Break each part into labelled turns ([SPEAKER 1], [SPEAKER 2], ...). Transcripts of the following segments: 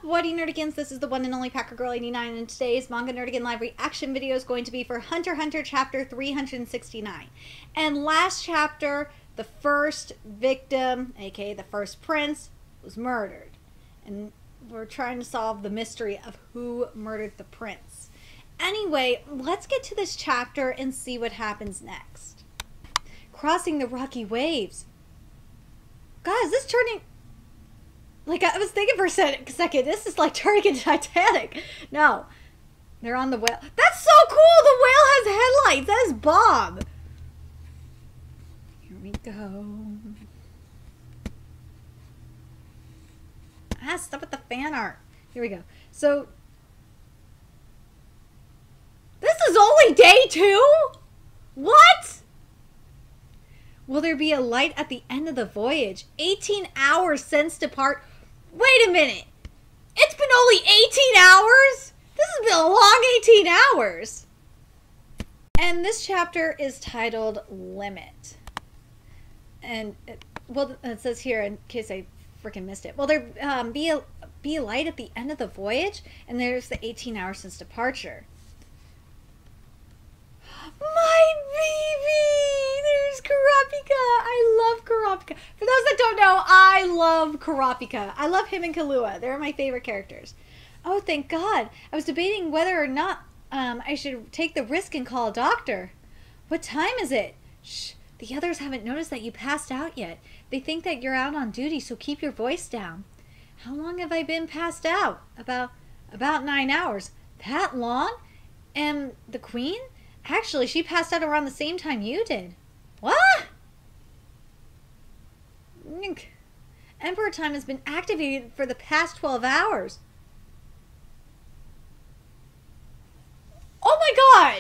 [SPEAKER 1] up, What Nerdigans? This is the one and only Packer Girl 89, and today's Manga Nerdigan live reaction video is going to be for Hunter x Hunter chapter 369. And last chapter, the first victim, aka the first prince, was murdered. And we're trying to solve the mystery of who murdered the prince. Anyway, let's get to this chapter and see what happens next. Crossing the rocky waves. God, is this turning... Like, I was thinking for a second, this is like turning into Titanic. No. They're on the whale. That's so cool! The whale has headlights! That is Bob! Here we go. Ah, stop with the fan art. Here we go. So... This is only day 2? What? Will there be a light at the end of the voyage? 18 hours since depart... Wait a minute. It's been only 18 hours? This has been a long 18 hours. And this chapter is titled Limit. And, it says here, in case I freaking missed it. Will there be a light at the end of the voyage? And there's the 18 hours since departure. My baby! There's Kurapika! I love Kurapika. For those that don't know, I love Kurapika. I love him and Kahlua. They're my favorite characters. Oh, thank God. I was debating whether or not I should take the risk and call a doctor. What time is it? Shh. The others haven't noticed that you passed out yet. They think that you're out on duty, so keep your voice down. How long have I been passed out? About 9 hours. That long? And the queen? Actually, she passed out around the same time you did. What? Emperor time has been activated for the past 12 hours. Oh my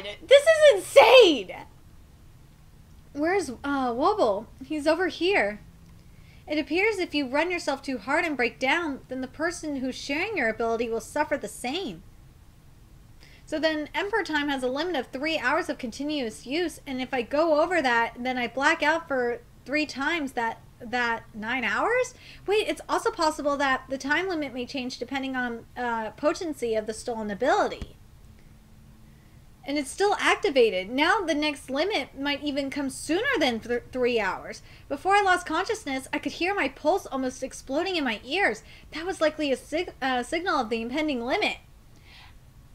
[SPEAKER 1] God! This is insane! Where's Wobble? He's over here. It appears if you run yourself too hard and break down, then the person who's sharing your ability will suffer the same. So then Emperor time has a limit of 3 hours of continuous use, and if I go over that, then I black out for 3 times that 9 hours? Wait, it's also possible that the time limit may change depending on potency of the stolen ability. And it's still activated. Now the next limit might even come sooner than 3 hours. Before I lost consciousness, I could hear my pulse almost exploding in my ears. That was likely a signal of the impending limit.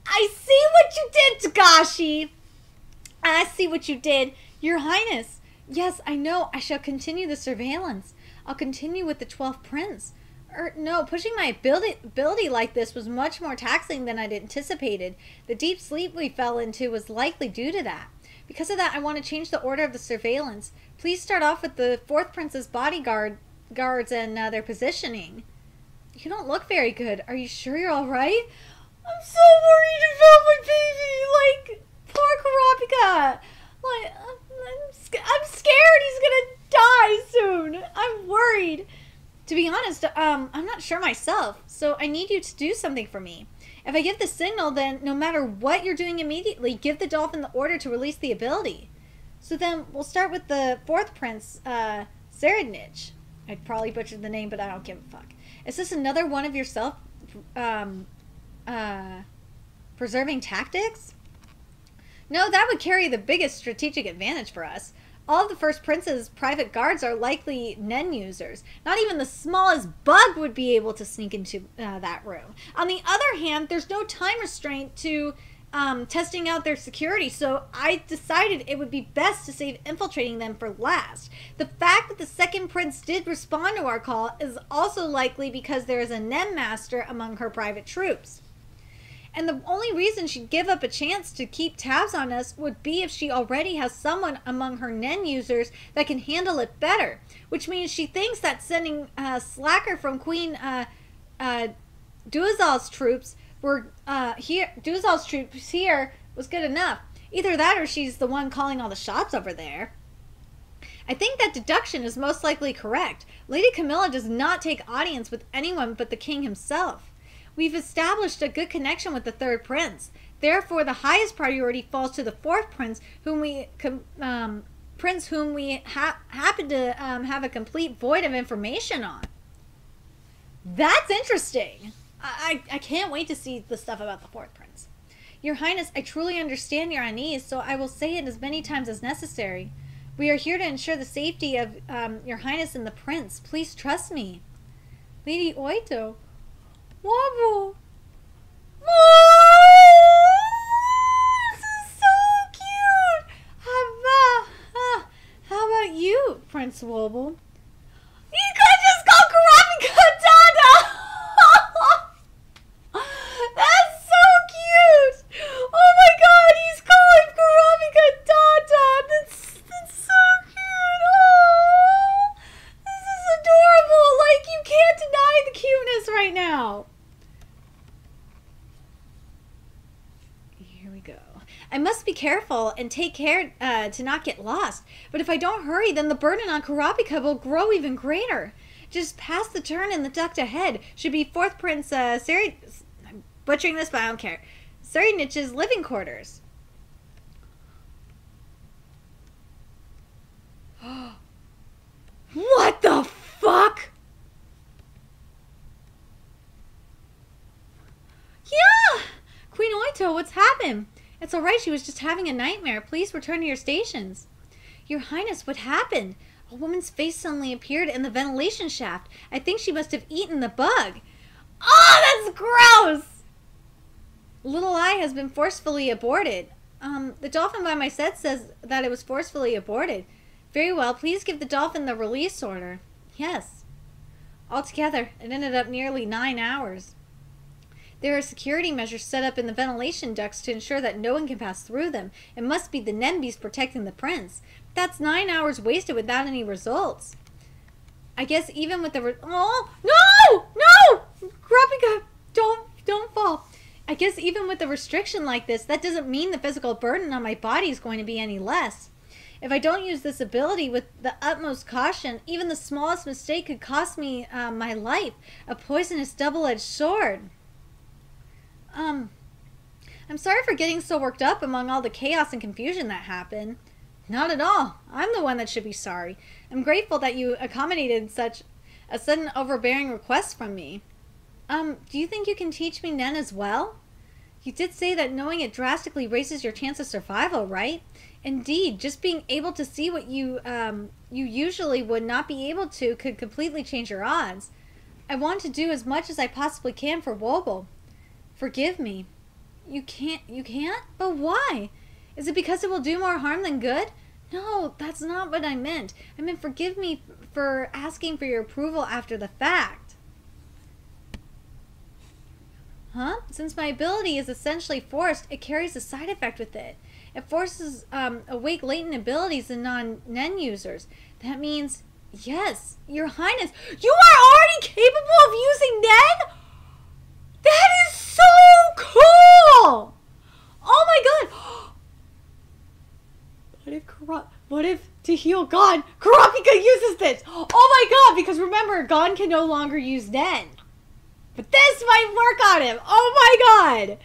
[SPEAKER 1] I see what you did, Tagashi! I see what you did. Your Highness. Yes, I know. I shall continue the surveillance. I'll continue with the 12th prince. No, pushing my ability like this was much more taxing than I'd anticipated. The deep sleep we fell into was likely due to that. Because of that, I want to change the order of the surveillance. Please start off with the 4th prince's bodyguards and their positioning. You don't look very good. Are you sure you're all right? I'm so worried about my baby. Like, poor Kurapika. Like, I'm scared he's gonna die soon. I'm worried. To be honest, I'm not sure myself, so I need you to do something for me. If I give the signal, then no matter what you're doing immediately, give the dolphin the order to release the ability. So then we'll start with the 4th prince, Serenich. I'd probably butchered the name, but I don't give a fuck. Is this another one of your preserving tactics? No, that would carry the biggest strategic advantage for us. All of the first prince's private guards are likely Nen users. Not even the smallest bug would be able to sneak into that room. On the other hand, there's no time restraint to testing out their security, so I decided it would be best to save infiltrating them for last. The fact that the 2nd prince did respond to our call is also likely because there is a Nen master among her private troops. And the only reason she'd give up a chance to keep tabs on us would be if she already has someone among her Nen users that can handle it better. Which means she thinks that sending Slacker from Queen Duazal's troops here was good enough. Either that or she's the one calling all the shots over there. I think that deduction is most likely correct. Lady Camilla does not take audience with anyone but the king himself. We've established a good connection with the 3rd prince. Therefore, the highest priority falls to the 4th prince, whom we happen to have a complete void of information on. That's interesting. I can't wait to see the stuff about the fourth prince. Your Highness, I truly understand you're on ease, so I will say it as many times as necessary. We are here to ensure the safety of your Highness and the prince. Please trust me. Lady Oito. Wobble. Oh, this is so cute. How about you, Prince Wobble? You could just call Kurapika Dada. That's so cute. Oh my God, he's calling Kurapika Dada. That's so cute. Oh, this is adorable. Like, you can't deny the cuteness right now. Here we go. I must be careful and take care to not get lost. But if I don't hurry, then the burden on Kurapika will grow even greater. Just past the turn in the duct ahead should be fourth Prince Seri... I'm butchering this, but I don't care. Serenich's living quarters. What the fuck? Yeah! Queen Oito, what's happened? It's alright, she was just having a nightmare. Please return to your stations. Your Highness, what happened? A woman's face suddenly appeared in the ventilation shaft. I think she must have eaten the bug. Oh, that's gross! Little Eye has been forcefully aborted. The dolphin by my set says that it was forcefully aborted. Very well, please give the dolphin the release order. Yes. Altogether, it ended up nearly 9 hours. There are security measures set up in the ventilation ducts to ensure that no one can pass through them. It must be the Nenbis protecting the prince. That's 9 hours wasted without any results. I guess even with the... Oh! No! No! Kurapika, don't fall. I guess even with a restriction like this, that doesn't mean the physical burden on my body is going to be any less. If I don't use this ability with the utmost caution, even the smallest mistake could cost me my life. A poisonous double-edged sword. I'm sorry for getting so worked up among all the chaos and confusion that happened. Not at all. I'm the one that should be sorry. I'm grateful that you accommodated such a sudden overbearing request from me. Do you think you can teach me Nen as well? You did say that knowing it drastically raises your chance of survival, right? Indeed, just being able to see what you usually would not be able to could completely change your odds. I want to do as much as I possibly can for Wobble. Forgive me. You can't? But why? Is it because it will do more harm than good? No, that's not what I meant. I meant forgive me for asking for your approval after the fact. Huh? Since my ability is essentially forced, it carries a side effect with it. It forces awake latent abilities in non-Nen users. That means, yes, Your Highness, you are already capable of using Nen? That is so cool! Oh my God! What if to heal Gon, Kurapika uses this? Oh my God! Because remember, Gon can no longer use Nen. But this might work on him. Oh my God!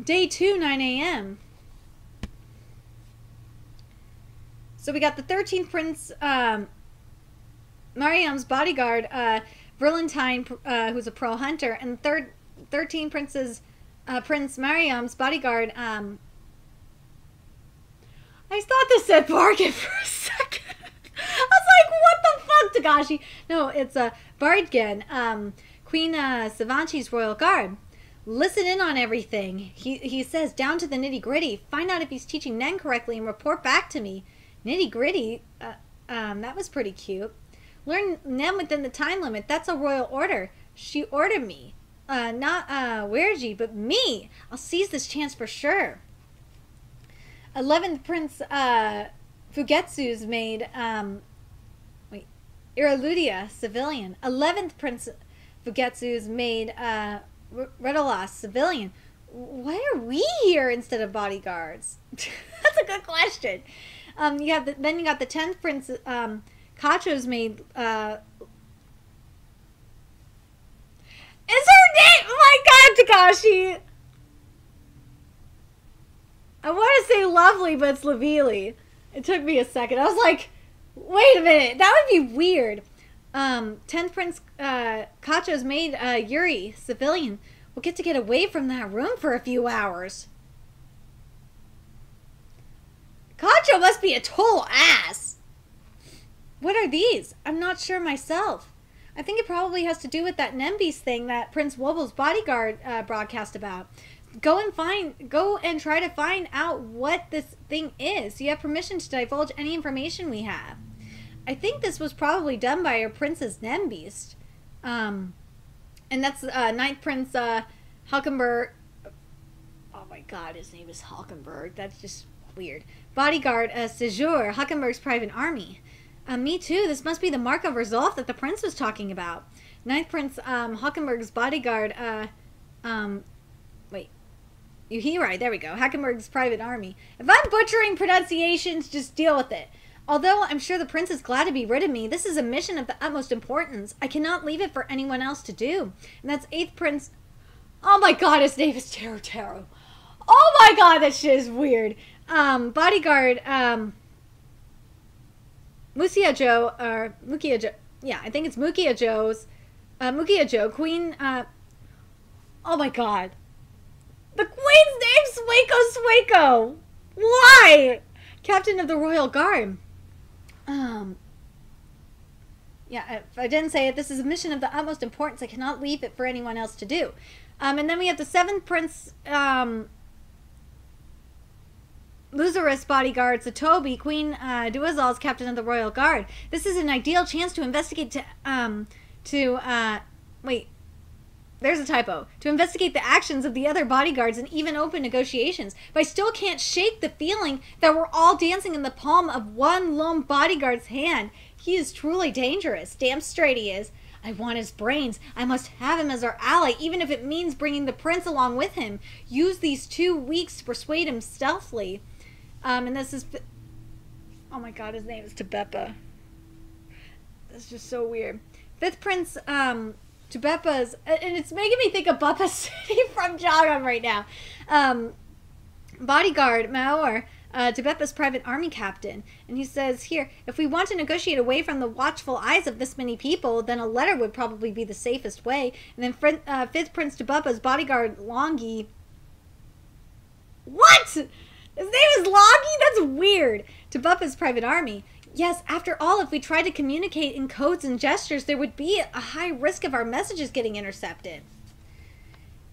[SPEAKER 1] Day 2, 9 a.m. So we got the 13th Prince, Mariam's bodyguard, Verlentine, who's a pro hunter, and 13 Prince's, Prince Mariam's bodyguard, I thought this said Bargain for a second. I was like, what the fuck, Tagashi? No, it's Bardgen, Queen Savanchi's royal guard. Listen in on everything. He says, down to the nitty-gritty. Find out if he's teaching Nen correctly and report back to me. Nitty-gritty? That was pretty cute. Learn Nen within the time limit. That's a royal order. She ordered me. Not Werji, but me. I'll seize this chance for sure. 11th Prince Fugetsu's maid, Iraludia, civilian. 11th Prince Fugetsu's maid, Redolas, civilian. Why are we here instead of bodyguards? That's a good question. Then you got the 10th Prince, Kacho's maid, is her name? Oh my God, Takashi! I want to say lovely, but it's Lavili. It took me a second. I was like, wait a minute. That would be weird. 10th Prince Kacho's maid, Yuri, civilian, will get away from that room for a few hours. Kacho must be a total ass. What are these? I'm not sure myself. I think it probably has to do with that Nembeast thing that Prince Wobble's bodyguard broadcast about. Go and try to find out what this thing is. You have permission to divulge any information we have. I think this was probably done by our Princess Nembeast. And that's 9th Prince Hulkenberg. Oh my god, his name is Hulkenberg. That's just weird. Bodyguard Séjour, Hulkenberg's private army. Me too. This must be the mark of resolve that the prince was talking about. 9th Prince Hulkenberg's bodyguard. Wait. Yuhirai, there we go. Hulkenberg's private army. If I'm butchering pronunciations, just deal with it. Although I'm sure the prince is glad to be rid of me, this is a mission of the utmost importance. I cannot leave it for anyone else to do. And that's 8th Prince... Oh my god, his name is Taro Taro. Oh my god, that shit is weird. Bodyguard, Mukia Jo, or Mukia Jo, yeah, I think it's Mukia Jo's, Mukia Jo, Queen, oh my god. The Queen's name's Sueko. Why? Captain of the Royal Guard. Yeah, if I didn't say it, this is a mission of the utmost importance. I cannot leave it for anyone else to do. And then we have the 7th Prince, Luzarus bodyguard Satobi, Queen Duazal's captain of the Royal Guard. This is an ideal chance to investigate wait, there's a typo. To investigate the actions of the other bodyguards and even open negotiations. But I still can't shake the feeling that we're all dancing in the palm of one lone bodyguard's hand. He is truly dangerous. Damn straight he is. I want his brains. I must have him as our ally, even if it means bringing the prince along with him. Use these 2 weeks to persuade him stealthily. And this is... Oh my god, his name is Tebepa. That's just so weird. 5th Prince, Tebepa's... And it's making me think of Bappa City from Jagan right now. Bodyguard, Maor, Tebepa's private army captain. And he says here, if we want to negotiate away from the watchful eyes of this many people, then a letter would probably be the safest way. And then 5th Prince Tebepa's bodyguard, Longi... What?! His name is Longi? That's weird. Tebepa's private army. Yes, after all, if we tried to communicate in codes and gestures, there would be a high risk of our messages getting intercepted.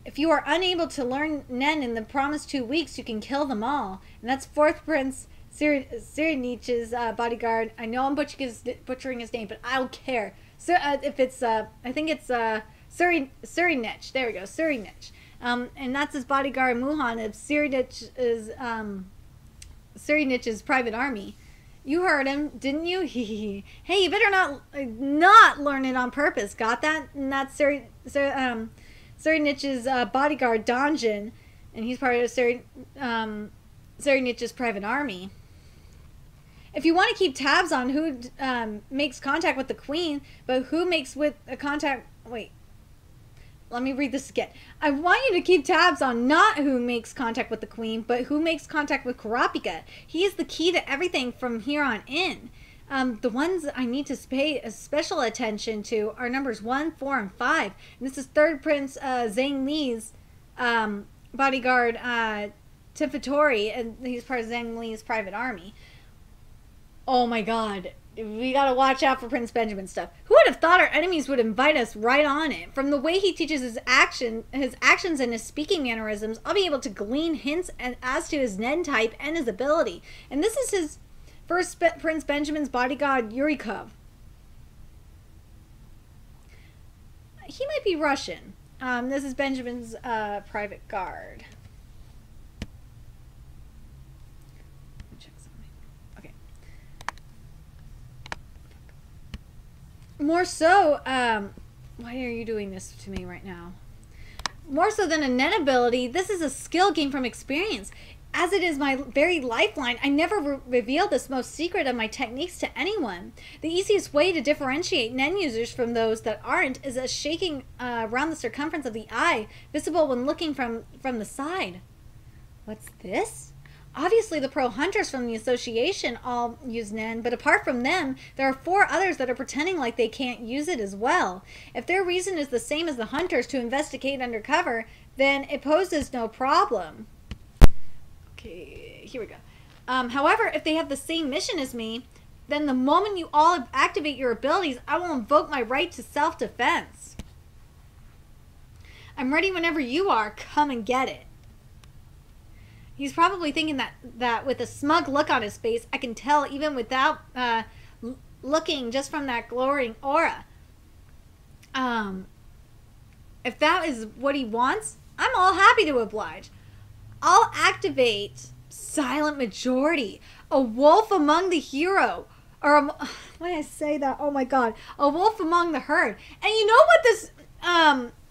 [SPEAKER 1] If you are unable to learn Nen in the promised 2 weeks, you can kill them all. And that's 4th Prince Sirinich's bodyguard. I know I'm butchering his name, but I don't care. So, if it's, I think it's Surinich. There we go, Surinich. And that's his bodyguard Muhan of Sirinich's private army. You heard him, didn't you? Hey, you better not learn it on purpose. Got that? And that's Sirinich's bodyguard Donjin, and he's part of Sirinich's private army. If you want to keep tabs on who makes contact with the queen, but who makes with a contact... Wait. Let me read this again. I want you to keep tabs on not who makes contact with the queen, but who makes contact with Kurapika. He is the key to everything from here on in. The ones I need to pay special attention to are numbers 1, 4, and 5. And this is 3rd Prince Zhang Li's bodyguard Tifatori, and he's part of Zhang Li's private army. Oh my god. We gotta watch out for Prince Benjamin stuff. Who would have thought our enemies would invite us right on it? From the way he teaches his actions and his speaking mannerisms, I'll be able to glean hints as to his Nen type and his ability. And this is his first Prince Benjamin's bodyguard, Yurikov. He might be Russian. This is Benjamin's private guard. More so, why are you doing this to me right now? More so than a Nen ability, this is a skill gained from experience. As it is my very lifeline, I never reveal this most secret of my techniques to anyone. The easiest way to differentiate Nen users from those that aren't is a shaking around the circumference of the eye, visible when looking from the side. What's this? Obviously, the pro hunters from the association all use Nen, but apart from them, there are 4 others that are pretending like they can't use it as well. If their reason is the same as the hunters to investigate undercover, then it poses no problem. Okay, here we go. However, if they have the same mission as me, then the moment you all activate your abilities, I will invoke my right to self-defense. I'm ready whenever you are. Come and get it. He's probably thinking that with a smug look on his face, I can tell even without looking, just from that glowing aura. If that is what he wants, I'm all happy to oblige. I'll activate Silent Majority, a wolf among the hero. Or, when I say that, oh my god, a wolf among the herd. And you know what this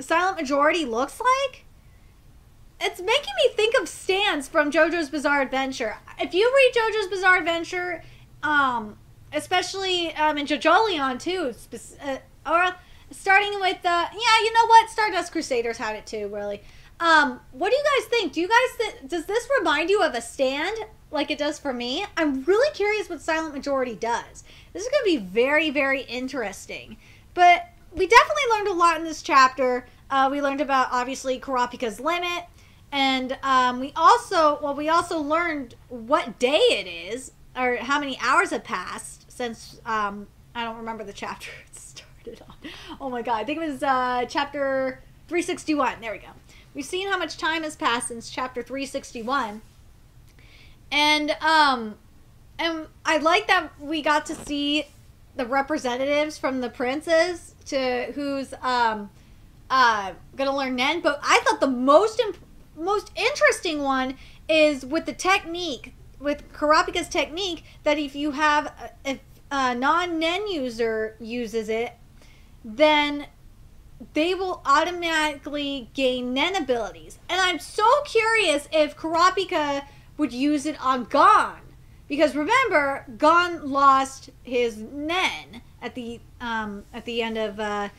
[SPEAKER 1] Silent Majority looks like? It's making me think of Stans from JoJo's Bizarre Adventure. If you read JoJo's Bizarre Adventure, especially in JoJolion too, or starting with, yeah, you know what? Stardust Crusaders had it too, really. What do you guys think? Do you guys does this remind you of a stand like it does for me? I'm really curious what Silent Majority does. This is going to be very, very interesting. But we definitely learned a lot in this chapter. We learned about, obviously, Kurapika's limit. And we also learned what day it is, or how many hours have passed since, I don't remember the chapter it started on. Oh my god, I think it was chapter 361. There we go. We've seen how much time has passed since chapter 361. And I like that we got to see the representatives from the princes to who's gonna learn Nen. But I thought the most interesting one is with the technique, with Kurapika's technique, that if you have if a non-Nen user uses it, then they will automatically gain Nen abilities. And I'm so curious if Kurapika would use it on Gon. Because remember, Gon lost his Nen at the end of the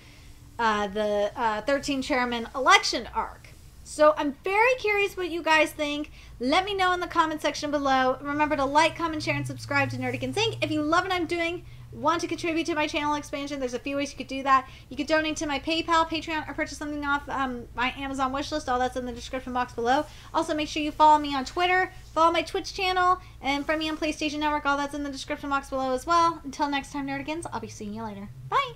[SPEAKER 1] 13 Chairman election arc. So I'm very curious what you guys think. Let me know in the comment section below. Remember to like, comment, share, and subscribe to Nerdican's Inc. If you love what I'm doing, want to contribute to my channel expansion, there's a few ways you could do that. You could donate to my PayPal, Patreon, or purchase something off my Amazon wishlist. All that's in the description box below. Also, make sure you follow me on Twitter, follow my Twitch channel, and friend me on PlayStation Network. All that's in the description box below as well. Until next time, Nerdigans, I'll be seeing you later. Bye!